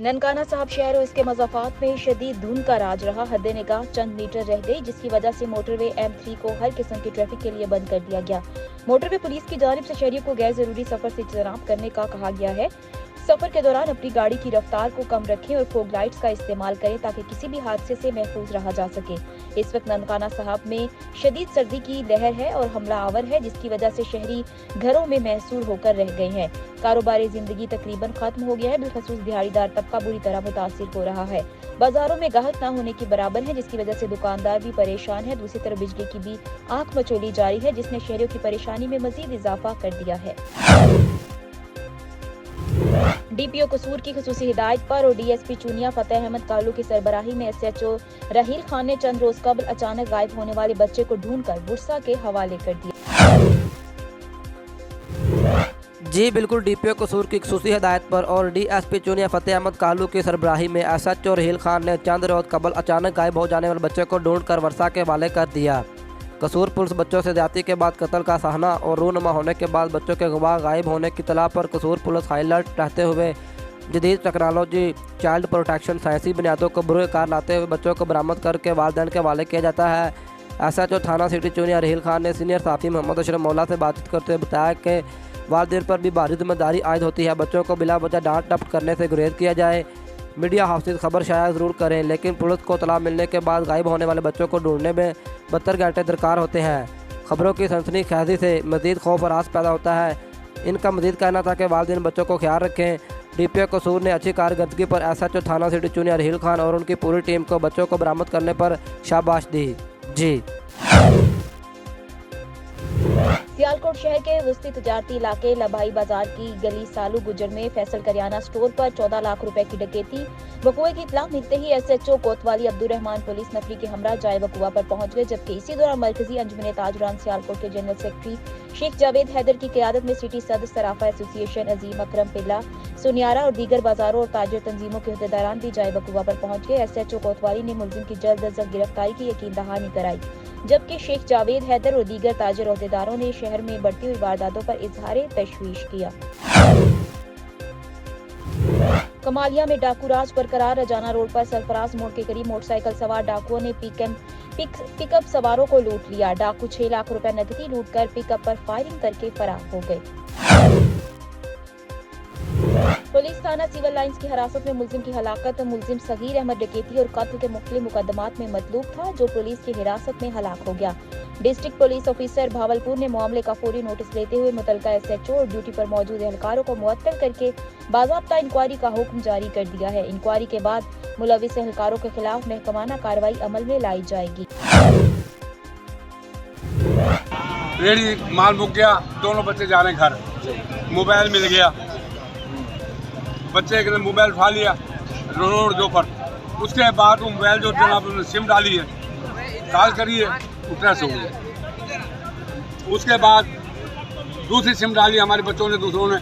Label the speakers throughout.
Speaker 1: ननकाना साहब शहर और इसके मज़ाफ़ात में शदीद धुंध का राज रहा। हद निगाह चंद मीटर रह गई, जिसकी वजह से मोटरवे M3 को हर किस्म की ट्रैफिक के लिए बंद कर दिया गया। मोटरवे पुलिस की जानिब से शहरियों को गैर जरूरी सफर से इज्तनाब करने का कहा गया है। सफर के दौरान अपनी गाड़ी की रफ्तार को कम रखें और फोग लाइट्स का इस्तेमाल करें ताकि किसी भी हादसे से महफूज रहा जा सके। इस वक्त ननकाना साहब में शदीद सर्दी की लहर है और हमला आवर है, जिसकी वजह से शहरी घरों में महसूर होकर रह गए हैं। कारोबारी जिंदगी तकरीबन खत्म हो गया है। बिलखसूस दिहाड़ीदार तबका बुरी तरह मुतासिर हो रहा है। बाजारों में गाहक न होने के बराबर है, जिसकी वजह से दुकानदार भी परेशान है। दूसरी तरफ बिजली की भी आंख मचोली जारी है, जिसने शहरियों की परेशानी में मजीद इजाफा कर दिया है। DPO कसूर की खुसूसी हिदायत पर और DSP चुनिया फतेह अहमद कालू की सरबराही में SHO राहील खान ने चंद रोज कबल अचानक गायब होने वाले बच्चे को ढूंढकर बुरसा के हवाले कर दिया।
Speaker 2: जी बिल्कुल, DPO कसूर की खुसूसी हिदायत पर और DSP चुनिया फतेह अहमद कालू की सरबराही में SHO राहील खान ने चंद रोज कबल अचानक गायब हो जाने वाले बच्चे को ढूंढकर वर्षा के हवाले कर दिया। कसूर पुलिस बच्चों से ज्यादती के बाद कत्ल का सहना और रूनुमा होने के बाद बच्चों के गवाह गायब होने की इत्तला पर कसूर पुलिस हाई अलर्ट रहते हुए जदीद टेक्नोलॉजी चाइल्ड प्रोटेक्शन साइंसी बुनियादों को बुरुकार लाते हुए बच्चों को बरामद करके वालिदैन के हवाले किया जाता है। SHO थाना सिटी चुनिया राहील खान ने सीनियर साफ़ी मोहम्मद अशरफ मौला से बातचीत करते हुए बताया कि वालिदैन पर भी भारी जिम्मेदारी आयद होती है। बच्चों को बिला वजह डांट डपट करने से गुरेज किया जाए। मीडिया हाउसेज खबर शाया ज़रूर करें, लेकिन पुलिस को इत्तला मिलने के बाद गायब होने वाले बच्चों को ढूंढने में 72 घंटे दरकार होते हैं। खबरों की सनसनीखेज़ी से मज़ीद खौफ और आस पैदा होता है। इनका मज़ीद कहना था कि वालिदैन बच्चों को ख्याल रखें। DPO कसूर ने अच्छी कारकर्दगी पर SHO थाना सिटी चुनिया राहील खान और उनकी पूरी टीम को बच्चों को बरामद करने पर शाबाश दी। जी
Speaker 1: सियालकोट शहर के वस्ती तजारती इलाके लबाई बाजार की गली सालू गुजर में फैसल करियाना स्टोर पर 14 लाख रुपए की डकैती वक़ुए की इत्तला मिलते ही SHO कोतवाली अब्दुर्रहमान पुलिस नफरी के हमरा जाए वक़ुआ पर पहुंच गए, जबकि इसी दौरान मरकजी अंजुमन ताजुरान सियालकोट के जनरल सेक्रेटरी शेख जावेद हैदर की क़यादत में सिटी सदर सराफा एसोसिएशन अजीम अकरम पिल्ला सुनियारा और दीगर बाजारों और ताजर तंजीमों के अहदेदारान भी जाए वक़ुआ पर पहुंच गए। SHO कोतवाली ने मुलजिम की जल्द अज जल्द गिरफ्तारी की यकीन दहानी कराई, जबकि शेख जावेद हैदर और दीगर ताजर अहदेदारों ने शहर में बढ़ती हुई वारदातों पर इजहार तशवीश किया। कमालिया में डाकू राज बरकरार। रजाना रोड पर सरफराज मोड़ के करीब मोटरसाइकिल सवार डाकुओं ने पिकअप सवारों को लूट लिया। डाकू 6 लाख रुपए नकदी लूटकर पिकअप पर फायरिंग करके फरार हो गए। पुलिस थाना सिविल लाइंस की हिरासत में मुलजिम की हलाकत। मुलजिम सगीर अहमद डकैती और कत्ल के मुख्तलिफ मुकदमात में मतलूब था, जो पुलिस की हिरासत में हलाक हो गया। डिस्ट्रिक्ट पुलिस ऑफिसर भावलपुर ने मामले का फौरी नोटिस लेते हुए मुतलका SHO और ड्यूटी पर मौजूद एहलकारों को मुअत्तल करके बाज़ाब्ता इंक्वायरी का हुक्म जारी कर दिया है। इंक्वायरी के बाद मुलविस एहलकारों के खिलाफ महकमाना कार्रवाई अमल में लाई जाएगी।
Speaker 3: रेडी माल मुक गया, दोनों बच्चे जा रहे हैं घर, मोबाइल मिल गया, बच्चे के मोबाइल उठा लिया रोड के ऊपर। उसके बाद वो मोबाइल जो जनाब उन्होंने सिम डाली है, कॉल करी है, वो ट्रेस हो गई। उसके बाद दूसरी सिम डाली हमारे बच्चों ने, दूसरों ने,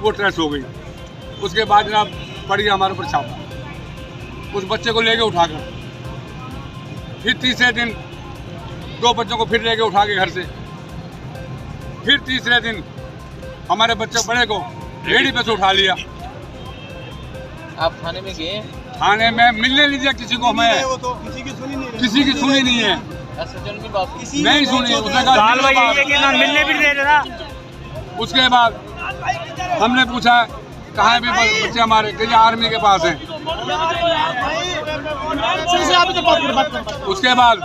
Speaker 3: वो ट्रेस हो गई। उसके बाद जनाब पड़ी हमारे ऊपर छापा, उस बच्चे को लेके उठाकर फिर तीसरे दिन 2 बच्चों को फिर लेके उठा के घर से, फिर तीसरे दिन हमारे बच्चे बड़े को रेडी पे से उठा लिया।
Speaker 4: आप थाने में गए?
Speaker 3: थाने में मिलने नहीं दिया किसी को, हमें
Speaker 5: वो तो किसी की
Speaker 3: सुनी नहीं है। नहीं सुनी, उसने कहा
Speaker 5: मिलने भी नहीं रहा।
Speaker 3: उसके बाद हमने पूछा कहाँ भी बच्चे हमारे, कहीं आर्मी के पास हैं। उसके बाद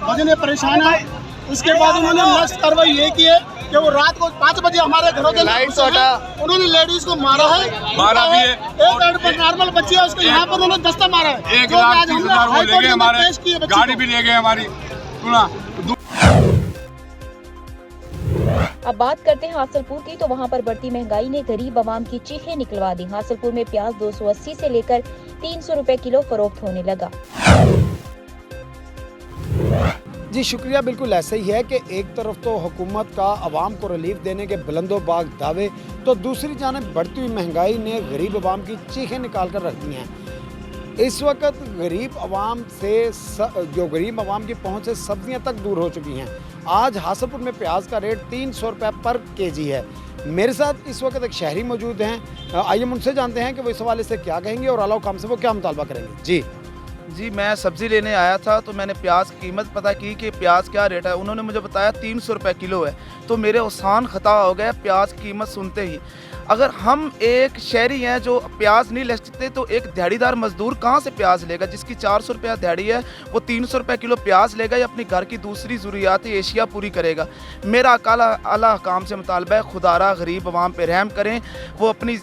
Speaker 5: मुझे परेशान है। उसके बाद उन्होंने मस्त कार्रवाई ये की है कि वो रात को 5 बजे हमारे घरों के उन्होंने लेडीज को मारा है,
Speaker 3: मारा भी है।
Speaker 5: एक नॉर्मल बच्ची है, उसको यहाँ पर उन्होंने दस्ता मारा है।
Speaker 3: 1,30,000 वो ले गए, हमारी गाड़ी भी ले गए हमारी। सुना।
Speaker 1: अब बात करते हैं हासलपुर की, तो वहां पर बढ़ती महंगाई ने गरीब आवाम की चीखें निकलवा दी। हासलपुर में प्याज 280 से लेकर 300 रुपए किलो फरोख्त होने लगा।
Speaker 6: जी शुक्रिया। बिल्कुल ऐसा ही है कि एक तरफ तो हुकूमत का आवाम को रिलीफ देने के बुलंदोबाग दावे, तो दूसरी जानिब बढ़ती हुई महंगाई ने गरीब आवाम की चीखें निकाल कर रख दी हैं। इस वक्त गरीब आवाम की पहुंच से सब्जियां तक दूर हो चुकी हैं। आज हासनपुर में प्याज का रेट 300 रुपये पर केजी है। मेरे साथ इस वक्त एक शहरी मौजूद हैं, आइए हम उनसे जानते हैं कि वो इस हवाले से क्या कहेंगे और अलाउ काम से वो क्या मुतालबा करेंगे।
Speaker 7: जी, मैं सब्ज़ी लेने आया था तो मैंने प्याज की कीमत पता की कि प्याज क्या रेट है। उन्होंने मुझे बताया 300 रुपये किलो है। तो मेरे आसान ख़ता हो गया प्याज की कीमत सुनते ही। अगर हम एक शहरी हैं जो प्याज नहीं ले सकते तो एक दिहाड़ीदार मजदूर कहाँ से प्याज लेगा? जिसकी 400 रुपया दिहाड़ी है वो 300 रुपये किलो प्याज लेगा या अपनी घर की दूसरी ज़रूरियाती एशिया पूरी करेगा। मेरा आला काम से मुतालबा है, खुदारा गरीब अवाम पे रहम करें, वो अपनी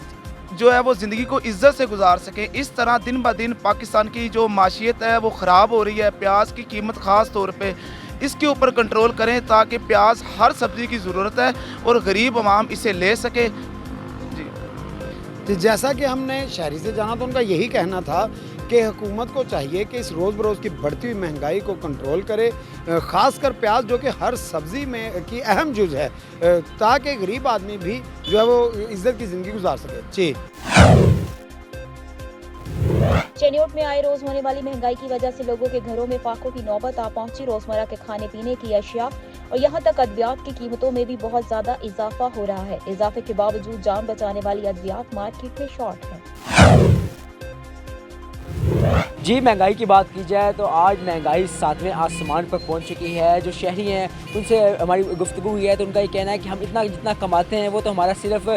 Speaker 7: जो है वो ज़िंदगी को इज़्ज़त से गुजार सकें। इस तरह दिन ब दिन पाकिस्तान की जो माशियत है वो ख़राब हो रही है। प्याज की कीमत ख़ास तौर पे इसके ऊपर कंट्रोल करें ताकि प्याज हर सब्ज़ी की ज़रूरत है और गरीब अवाम इसे ले सके।
Speaker 6: तो जैसा कि हमने शहरी से जाना तो उनका यही कहना था कि हुकूमत को चाहिए कि इस रोज़ बरोज़ की बढ़ती हुई महंगाई को कंट्रोल करे, ख़ासकर प्याज जो कि हर सब्ज़ी में की अहम जुज़ है, ताकि गरीब आदमी भी जो है वो इज़्ज़त की ज़िंदगी गुजार सके। जी,
Speaker 1: चेन्नौट में आए रोज होने वाली महंगाई की वजह से लोगों के घरों में फाकों की नौबत आ पहुंची। रोजमर्रा के खाने पीने की अशिया और यहां तक अद्वियात की कीमतों में भी बहुत ज्यादा इजाफा हो रहा है। इजाफे के बावजूद जान बचाने वाली अद्वियात मार्केट में शॉर्ट है।
Speaker 2: जी, महंगाई की बात की जाए तो आज महंगाई 7वें आसमान पर पहुंच चुकी है। जो शहरी हैं उनसे हमारी गुफ्तगू हुई है तो उनका ये कहना है कि हम इतना जितना कमाते हैं वो तो हमारा सिर्फ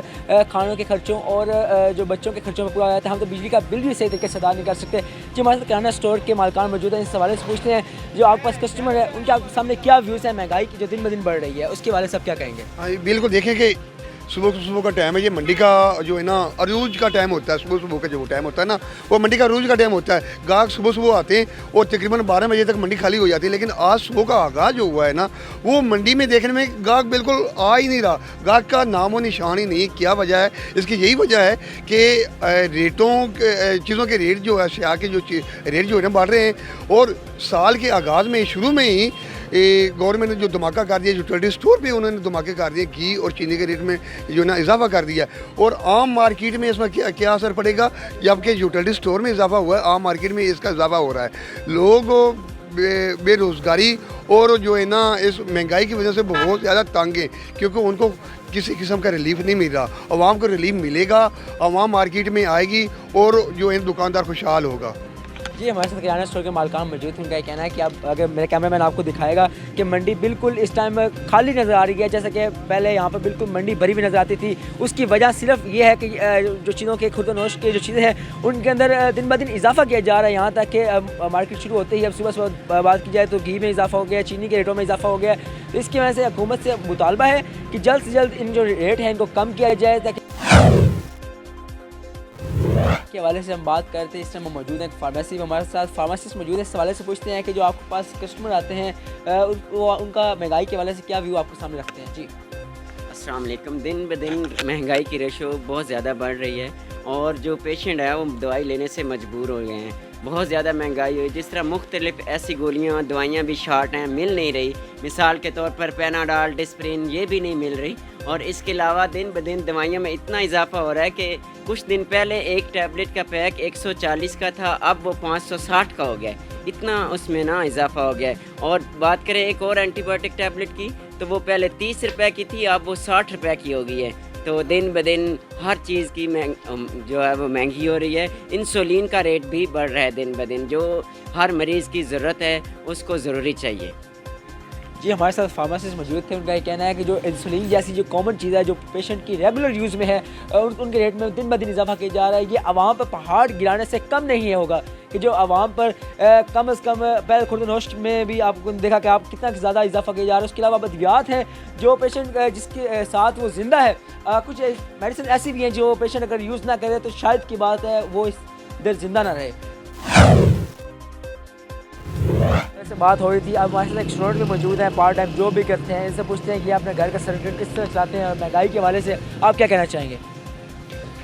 Speaker 2: खानों के खर्चों और जो बच्चों के खर्चों में पूरा जाता है। हम तो बिजली का बिल भी सही तरीके से अदा नहीं कर सकते। जी, हमारे साथ किराना स्टोर के मालिकान मौजूद हैं। इस हवाले से पूछते हैं जो आपके पास कस्टमर है उनके आपके सामने क्या व्यूज़ है महंगाई की जो दिन ब दिन बढ़ रही है, उसके हवाले से आप क्या कहेंगे?
Speaker 8: हाँ, बिल्कुल देखें कि सुबह का टाइम है, ये मंडी का जो है ना अरूज का टाइम होता है। सुबह का जो टाइम होता है ना वो मंडी का अरूज का टाइम होता है। गाहक सुबह आते हैं और तकरीबन 12 बजे तक मंडी खाली हो जाती है। लेकिन आज सुबह का आगाज़ जो हुआ है ना वो मंडी में देखने में गाहक बिल्कुल आ ही नहीं रहा। गाहक का नामो निशान ही नहीं। क्या वजह है? इसकी यही वजह है कि चीज़ों के रेट जो है अशिया के जो रेट जो है ना बढ़ रहे हैं। और साल के आगाज़ में शुरू में ही गवर्नमेंट ने जो धमाका कर दिया, जो यूटिलिटी स्टोर पे उन्होंने धमाके कर दिए, घी और चीनी के रेट में जो ना इजाफा कर दिया। और आम मार्केट में इसमें क्या असर पड़ेगा? जबकि यूटिलिटी स्टोर में इजाफा हुआ है, आम मार्केट में इसका इजाफा हो रहा है। लोग बेरोज़गारी और जो है ना इस महंगाई की वजह से बहुत ज़्यादा तंग हैं, क्योंकि उनको किसी किस्म का रिलीफ नहीं मिल रहा। आवाम को रिलीफ मिलेगा, आवाम मार्केट में आएगी और जो है दुकानदार खुशहाल होगा।
Speaker 2: जी, हमारे साथ किराना स्टोर के मालिकान मौजूद हैं। उनका ये कहना है कि आप अगर मेरे कैमरामैन आपको दिखाएगा कि मंडी बिल्कुल इस टाइम खाली नज़र आ रही है। जैसे कि पहले यहाँ पर बिल्कुल मंडी भरी भी नज़र आती थी। उसकी वजह सिर्फ ये है कि जो चीज़ों के खुर्दनोश के जो चीज़ें हैं उनके अंदर दिन ब दिन इजाफा किया जा रहा है। यहाँ तक कि मार्केट शुरू होते ही अब सुबह बात की जाए तो घी में इजाफा हो गया, चीनी के रेटों में इजाफा हो गया। तो इसकी वजह से हुकूमत से मुतालबा है कि जल्द से जल्द इन जो रेट हैं इनको कम किया जाए। ताकि के हवाले से हम बात करते हैं, इस टाइम हम मौजूद हैं फार्मेसी में, हमारे साथ फार्मासिस्ट मौजूद है। इस हवाले से पूछते हैं कि जो आपके पास कस्टमर आते हैं उनका महंगाई के हवाले से क्या व्यू आपके सामने रखते हैं? जी,
Speaker 9: अस्सलाम वालेकुम। दिन ब दिन महंगाई की रेशो बहुत ज़्यादा बढ़ रही है और जो पेशेंट है वो दवाई लेने से मजबूर हो गए हैं। बहुत ज़्यादा महंगाई हुई, जिस तरह मुख्तलिफ ऐसी गोलियाँ दवाइयाँ भी शार्ट हैं, मिल नहीं रही। मिसाल के तौर पर पैनाडॉल, डिस्प्रिन ये भी नहीं मिल रही। और इसके अलावा दिन ब दिन दवाइयों में इतना इजाफा हो रहा है कि कुछ दिन पहले एक टैबलेट का पैक 140 का था, अब वो 560 का हो गया। इतना उसमें ना इजाफा हो गया है। और बात करें एक और एंटीबायोटिक टैबलेट की तो वो पहले 30 रुपये की थी, अब वो 60 रुपये की हो गई है। तो दिन ब दिन हर चीज़ की जो है वो महंगी हो रही है। इंसुलिन का रेट भी बढ़ रहा है दिन ब दिन, जो हर मरीज़ की ज़रूरत है उसको ज़रूरी चाहिए।
Speaker 2: जी, हमारे साथ फार्मासिस्ट मौजूद थे। उनका ये कहना है कि जो इंसुलिन जैसी जो कॉमन चीज़ है जो पेशेंट की रेगुलर यूज़ में है उनके रेट में दिन ब दिन इजाफा किया जा रहा है। ये आवाम पर पहाड़ गिराने से कम नहीं है होगा कि जो आवाम पर कम से कम पहले खुर्दनोश में भी आपको देखा कि आप कितना ज़्यादा इजाफा किया जा रहा है। उसके अलावा अद्वियात हैं जो पेशेंट जिसके साथ वो ज़िंदा है, कुछ मेडिसिन ऐसी भी हैं जो पेशेंट अगर यूज़ ना करे तो शायद की बात है वो इधर ज़िंदा ना रहे। से बात हो रही थी। अब हमारे साथ एक स्टूडेंट भी मौजूद हैं, पार्ट टाइम जॉब भी करते हैं। इनसे पूछते हैं कि अपने घर का सर्टिफिकेट किस तरह चलाते हैं और महंगाई के हवाले से आप क्या कहना चाहेंगे?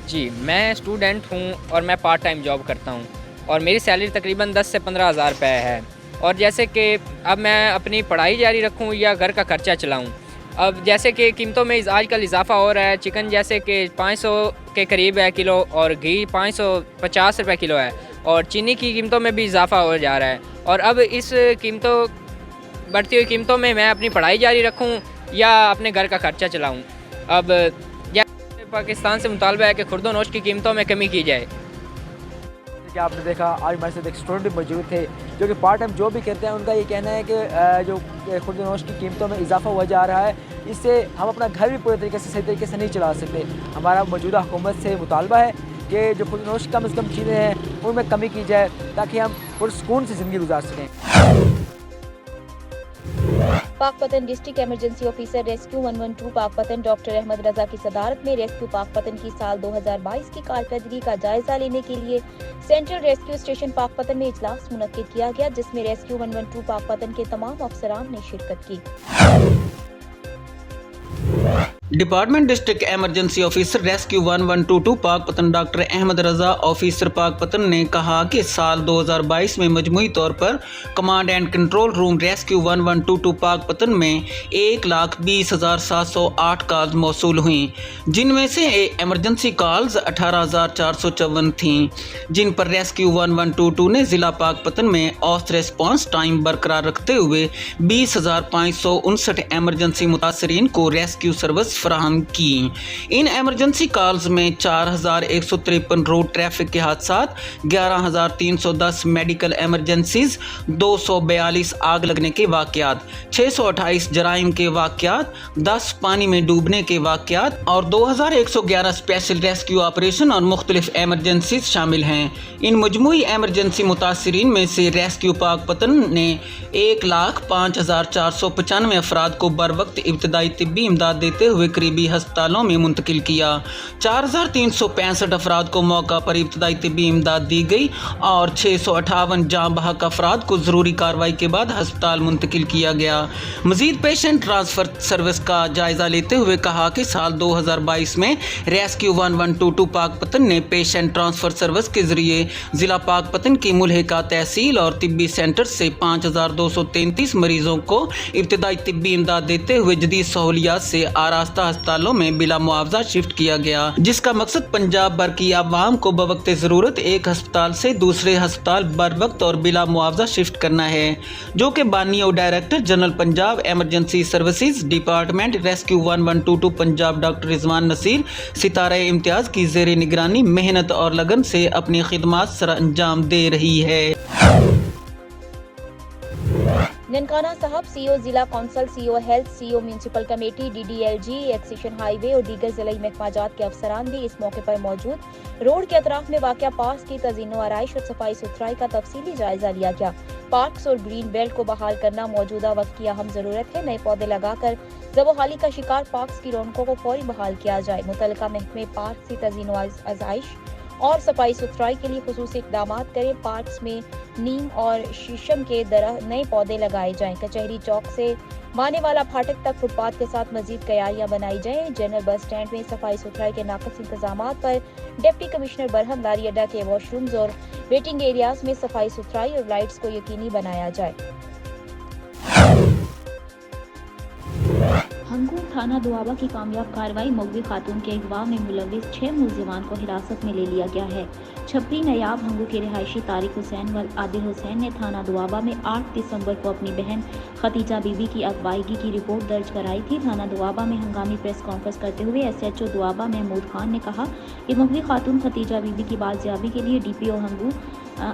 Speaker 10: जी, मैं स्टूडेंट हूँ और मैं पार्ट टाइम जॉब करता हूँ और मेरी सैलरी तकरीबन 10 से 15 हज़ार रुपये है। और जैसे कि अब मैं अपनी पढ़ाई जारी रखूँ या घर का खर्चा चलाऊँ, अब जैसे कि कीमतों में आजकल इजाफा हो रहा है। चिकन जैसे कि 500 के करीब है किलो और घी 550 रुपये किलो है और चीनी की कीमतों में भी इजाफा हो जा रहा है। और अब इस कीमतों बढ़ती हुई कीमतों में मैं अपनी पढ़ाई जारी रखूं या अपने घर का खर्चा चलाऊं। अब पाकिस्तान से मुतालबा है कि खुर्द-ओ-नोश की कीमतों में कमी की जाए।
Speaker 2: कि आपने देखा आज हमारे साथ एक स्टूडेंट मौजूद थे जो कि पार्ट टाइम जॉब भी करते हैं। उनका ये कहना है कि जो खुर्द-ओ-नोश की कीमतों में इजाफा हुआ जा रहा है, इससे हम अपना घर भी पूरे तरीके से सही तरीके से नहीं चला सकते। हमारा मौजूदा हुकूमत से मुतालबा है कि जो खुर्द-ओ-नोश कम से कम चीज़ें हैं उनमें कमी की जाए ताकि हम पुरसुकून से ज़िंदगी गुजार सकें।
Speaker 1: Pakpattan district emergency officer rescue 112 Pakpattan doctor Ahmad Raza की सदारत में रेस्क्यू पाकपतन की साल 2022 की कारकर्दगी का जायजा लेने के लिए सेंट्रल रेस्क्यू स्टेशन पाकपतन में इजलास मुनक्किद किया गया, जिसमें रेस्क्यू 112 पाकपतन के तमाम अफसरान ने शिरकत की।
Speaker 11: Department district emergency officer rescue 1122 Pakpattan doctor Ahmad Raza officer Pakpattan ने कहा कि साल 2022 में मजमूई तौर पर command and control room rescue 1122 Pakpattan में 1,20,708 कॉल्स मौसूल हुई, जिनमें से इमरजेंसी कॉल्स 18,454 थीं, जिन पर रेस्क्यू 1122 ने ज़िला पाकपतन में औसत रिस्पांस टाइम बरकरार रखते हुए 20,559 एमरजेंसी मुतासरीन को रेस्क्यू सर्विस फराहम की। इन एमरजेंसी कॉल्स में 4,153 रोड ट्रैफिक के हादसात, 11,310 मेडिकल एमरजेंसीज, 242 आग लगने के वाक़यात, 628 जराइम के वाक़यात, 10 पानी में डूबने के वाक़यात और 2,111 स्पेशल रेस्क्यू ऑपरेशन और मुख्तलिफ एमरजेंसीज शामिल हैं। इन मजमूई एमरजेंसी मुतासरीन में से रेस्क्यू पाकपतन ने 1,05,495 अफराद को बर वक्त इब्तदाई तिब्बी इमदाद देते हुए करीबी हस्पतालों में मुंतकिल किया। 4,365 अफराद को मौका पर इब्तदाई तिब्बी इमदाद दी गई और 658 जाँ बहक अफराद को ज़रूरी कार्रवाई के बाद हस्पताल मुंतकिल किया गया। मज़ीद पेशेंट ट्रांसफ़र सर्विस का जायज़ा लेते हुए कहा कि साल 2022 में रेस्क्यू 1122 पाकपतन ने पेशेंट ट्रांसफ़र सर्विस के ज़रिए ज़िला पाकपतन की मुल्हिका तहसील और तिब्बी सेंटर से 5,233 मरीज़ों को इब्तदाई तिब्बी इमदाद देते हुए जदीद सहूलियात से आरास्ता अस्पतालों में बिला मुआवजा शिफ्ट किया गया, जिसका मकसद पंजाब भर की आवाम को बवक्त ज़रूरत एक अस्पताल से दूसरे अस्पताल बर वक्त और बिला मुआवजा शिफ्ट करना है, जो कि बानी और director general Punjab emergency services department rescue 1122 Punjab doctor Rizwan Naseer Sitara-e Imtiaz की ज़ेरे निगरानी मेहनत और लगन से अपनी खिदमात सर अंजाम दे रही है।
Speaker 1: ननकाना साहब सीओ जिला council, CEO health, CEO municipal committee, DDLG, एक्सेशन हाईवे और दीगर जिला महफाजात के अफसरान भी इस मौके पर मौजूद। रोड के अतराफ में वाक़या पार्क की तज़ीनो आराइश और सफाई सुथराई का तफसीली जायजा लिया गया। पार्क्स और ग्रीन बेल्ट को बहाल करना मौजूदा वक्त की अहम ज़रूरत है। नए पौधे लगाकर ज़बोहाली का शिकार पार्क्स की रौनकों को फौरी बहाल किया जाए। मुतल्लिका महकमे पार्क की तज़ीनो आराइश और सफाई सुथराई के लिए खुसूसी इक़दामात करें। पार्क्स में नीम और शीशम के नए पौधे लगाए जाएं। कचहरी चौक से मानेवाला फाटक तक फुटपाथ के साथ मजीद तैयारियां बनाई जाएं। जनरल बस स्टैंड में सफाई सुथराई के नाक़िस इंतजामात पर डिप्टी कमिश्नर बरहम, लारी अड्डा के वॉशरूम्स और वेटिंग एरियाज में सफाई सुथराई और लाइट्स को यकीनी बनाया जाए। हंगू थाना दुआबा की कामयाब कार्रवाई, मगवी खातून के अगवा में मुलविस 6 मुलजिमान को हिरासत में ले लिया गया है। छपरी नयाब हंगू के रिहायशी तारिक हुसैन व आदिल हुसैन ने थाना दुआबा में 8 दिसंबर को अपनी बहन खतीजा बीबी की अगवाईगी की रिपोर्ट दर्ज कराई थी। थाना दुआबा में हंगामी प्रेस कॉन्फ्रेंस करते हुए SHO दुआबा महमूद खान ने कहा कि मगवी खातून खतीजा बीबी की बाजियाबी के लिए DPO हंगू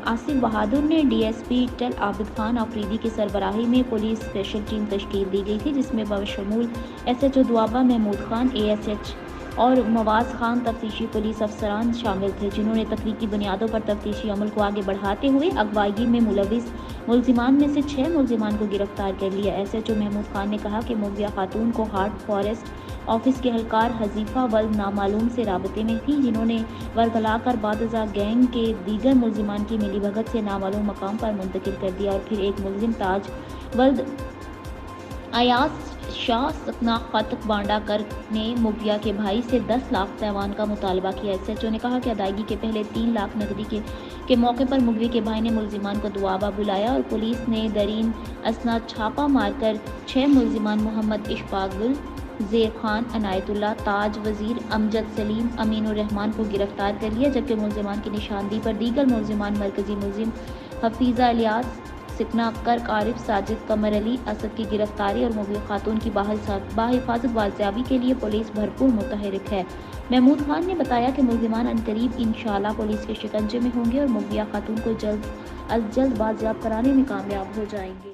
Speaker 1: आसिफ बहादुर ने DSP टल आबिद खान आफरीदी की सरबराही में पुलिस स्पेशल टीम तश्कील दी गई थी, जिसमें बशमूल SHO दुआबा महमूद खान, ASH और मवाज खान तफ्तीशी पुलिस अफसरान शामिल थे, जिन्होंने तकनीकी बुनियादों पर तफ्तीशी अमल को आगे बढ़ाते हुए अगवाई में मुलविस मुलजिमान में से 6 मुलजिमान को गिरफ्तार कर लिया। SHO महमूद खान ने कहा कि मुगविया खातून को हार्ट फॉरेस्ट ऑफिस के हलकार हजीफा वल्द नामालूम से राबते में थी, जिन्होंने वर्गलाकर बादजा गैंग के दीगर मुलजिमान की मिलीभगत से नामालूम मकाम पर मुंतकिल कर दिया और फिर एक मुलजिम ताज वल्द अयास शाह सकना फातक बांडाकर ने मुगविया के भाई से 10 लाख तैवान का मुतालबा किया। SHO ने कहा कि अदायगी के पहले 3 लाख नकदी के मौके पर मुगवी के भाई ने मुलजिमान को दुआबा बुलाया और पुलिस ने दरीन असना छापा मारकर 6 मुलजिमान मोहम्मद इशफाकुल, ज़ेर खान, अनायतुल्लाह, ताज वज़ीर, अमजद सलीम, अमीनुर रहमान को गिरफ्तार कर लिया, जबकि मुलजिमान की निशानदी पर दीगर मुलजिमान मरकजी मुलजिम हफीज़ा इलियास, सिकना अक्कर, आरिफ, साजिद, कमर अली, असद की गिरफ्तारी और मुगल खातून की बाहिफाजत बाजियाबी के लिए पुलिस भरपूर मुतहरिक है। महमूद खान ने बताया कि मुल्जिमान अनकरीब इंशाअल्लाह पुलिस के शिकंजे में होंगे और मुगलिया खातून को जल्द अज जल्द बाजियाब कराने में कामयाब हो जाएंगे।